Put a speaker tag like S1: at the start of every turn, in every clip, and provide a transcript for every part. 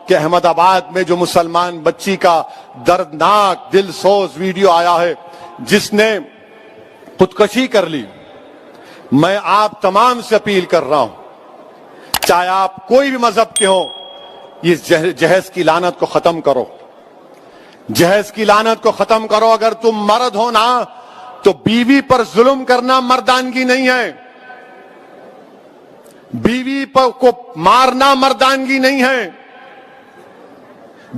S1: کہ احمد آباد میں جو مسلمان بچی کا دردناک دل سوز ویڈیو آیا ہے جس نے خودکشی کر لی، میں آپ تمام سے اپیل کر رہا ہوں، چاہے آپ کوئی بھی مذہب کے ہوں، یہ جہیز کی لعنت کو ختم کرو، جہیز کی لعنت کو ختم کرو۔ اگر تم مرد ہو نا تو بیوی پر ظلم کرنا مردانگی نہیں ہے، بیوی کو مارنا مردانگی نہیں ہے،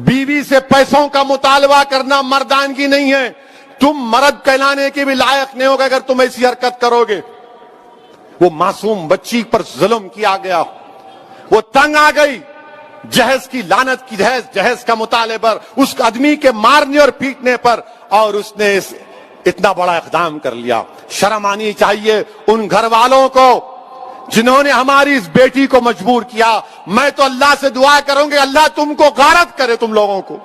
S1: بیوی سے پیسوں کا مطالبہ کرنا مردانگی نہیں ہے۔ تم مرد کہلانے کے بھی لائق نہیں ہوگا اگر تم ایسی حرکت کرو گے۔ وہ معصوم بچی پر ظلم کیا گیا، وہ تنگ آ گئی جہیز کی لعنت کی، جہیز کا مطالبے پر، اس آدمی کے مارنے اور پیٹنے پر، اور اس نے اتنا بڑا اقدام کر لیا۔ شرم آنی چاہیے ان گھر والوں کو جنہوں نے ہماری اس بیٹی کو مجبور کیا۔ میں تو اللہ سے دعا کروں گی اللہ تم کو غارت کرے، تم لوگوں کو۔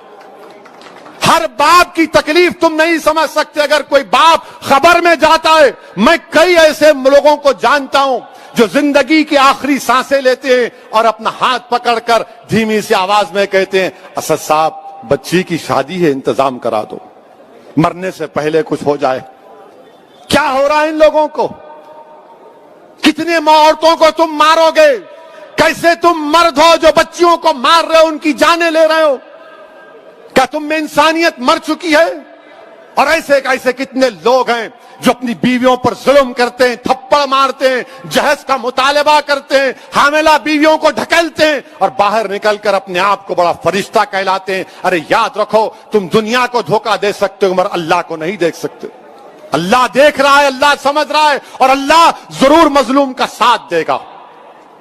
S1: ہر باپ کی تکلیف تم نہیں سمجھ سکتے۔ اگر کوئی باپ خبر میں جاتا ہے، میں کئی ایسے لوگوں کو جانتا ہوں جو زندگی کی آخری سانسیں لیتے ہیں اور اپنا ہاتھ پکڑ کر دھیمی سی آواز میں کہتے ہیں اسد صاحب بچی کی شادی ہے، انتظام کرا دو، مرنے سے پہلے کچھ ہو جائے۔ کیا ہو رہا ہے ان لوگوں کو؟ کتنے عورتوں کو تم مارو گے؟ کیسے تم مرد ہو جو بچیوں کو مار رہے ہو، ان کی جانیں لے رہے ہو؟ کیا تم میں انسانیت مر چکی ہے؟ اور ایسے کتنے لوگ ہیں جو اپنی بیویوں پر ظلم کرتے ہیں، تھپڑ مارتے ہیں، جہیز کا مطالبہ کرتے ہیں، حاملہ بیویوں کو ڈھکیلتے ہیں اور باہر نکل کر اپنے آپ کو بڑا فرشتہ کہلاتے ہیں۔ ارے یاد رکھو تم دنیا کو دھوکہ دے سکتے ہو مگر اللہ کو نہیں دیکھ سکتے۔ اللہ دیکھ رہا ہے، اللہ سمجھ رہا ہے، اور اللہ ضرور مظلوم کا ساتھ دے گا،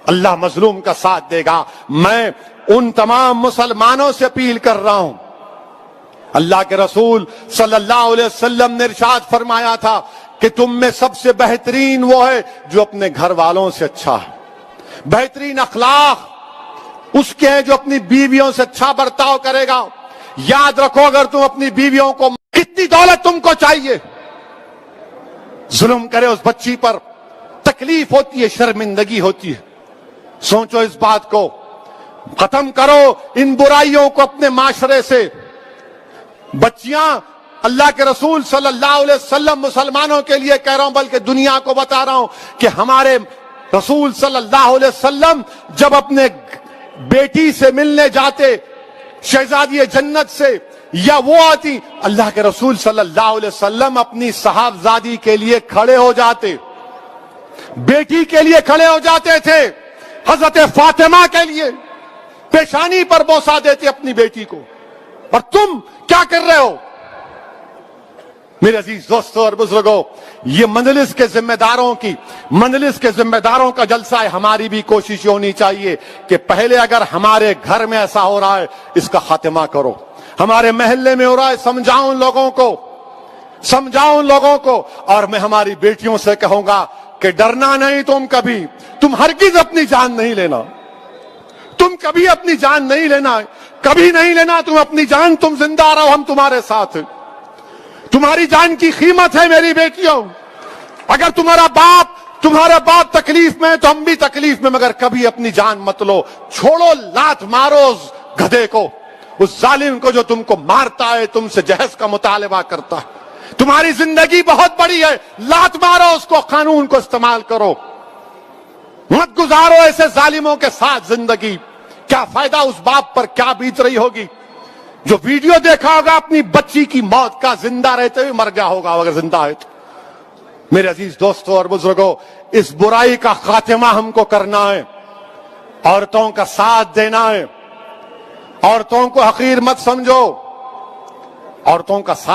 S1: اللہ مظلوم کا ساتھ دے گا۔ میں ان تمام مسلمانوں سے اپیل کر رہا ہوں، اللہ کے رسول صلی اللہ علیہ وسلم نے ارشاد فرمایا تھا کہ تم میں سب سے بہترین وہ ہے جو اپنے گھر والوں سے اچھا ہے، بہترین اخلاق اس کے ہیں جو اپنی بیویوں سے اچھا برتاؤ کرے گا۔ یاد رکھو اگر تم اپنی بیویوں کو، کتنی دولت تم کو چاہیے، ظلم کرے اس بچی پر، تکلیف ہوتی ہے، شرمندگی ہوتی ہے۔ سوچو اس بات کو، ختم کرو ان برائیوں کو اپنے معاشرے سے۔ بچیاں، اللہ کے رسول صلی اللہ علیہ وسلم مسلمانوں کے لیے کہہ رہا ہوں بلکہ دنیا کو بتا رہا ہوں کہ ہمارے رسول صلی اللہ علیہ وسلم جب اپنے بیٹی سے ملنے جاتے، شہزادی جنت سے، یا وہ آتی، اللہ کے رسول صلی اللہ علیہ وسلم اپنی صاحبزادی کے لیے کھڑے ہو جاتے، بیٹی کے لیے کھڑے ہو جاتے تھے، حضرت فاطمہ کے لیے پیشانی پر بوسہ دیتے اپنی بیٹی کو۔ اور تم کیا کر رہے ہو؟ میرے عزیز دوستوں اور بزرگوں، یہ مجلس کے ذمہ داروں کا جلسہ ہے۔ ہماری بھی کوشش ہونی چاہیے کہ پہلے اگر ہمارے گھر میں ایسا ہو رہا ہے اس کا خاتمہ کرو، ہمارے محلے میں ہو رہا ہے سمجھاؤ ان لوگوں کو، اور میں ہماری بیٹیوں سے کہوں گا کہ ڈرنا نہیں، تم ہرگز اپنی جان نہیں لینا، تم کبھی اپنی جان نہیں لینا، کبھی نہیں لینا تم اپنی جان، تم زندہ رہو، ہم تمہارے ساتھ ہیں۔ تمہاری جان کی قیمت ہے میری بیٹیوں۔ اگر تمہارا باپ تکلیف میں تو ہم بھی تکلیف میں، مگر کبھی اپنی جان مت لو۔ چھوڑو، لات مارو اس گدھے کو، اس ظالم کو جو تم کو مارتا ہے، تم سے جہیز کا مطالبہ کرتا ہے۔ تمہاری زندگی بہت بڑی ہے، لات مارو اس کو، قانون کو استعمال کرو، مت گزارو ایسے ظالموں کے ساتھ زندگی۔ کیا فائدہ اس باپ پر، کیا بیت رہی ہوگی جو ویڈیو دیکھا ہوگا اپنی بچی کی موت کا، زندہ رہتے ہوئے مر گیا ہوگا اگر زندہ ہے تو۔ میرے عزیز دوستوں اور بزرگوں، اس برائی کا خاتمہ ہم کو کرنا ہے، عورتوں کا ساتھ دینا ہے، عورتوں کو حقیر مت سمجھو، عورتوں کا ساتھ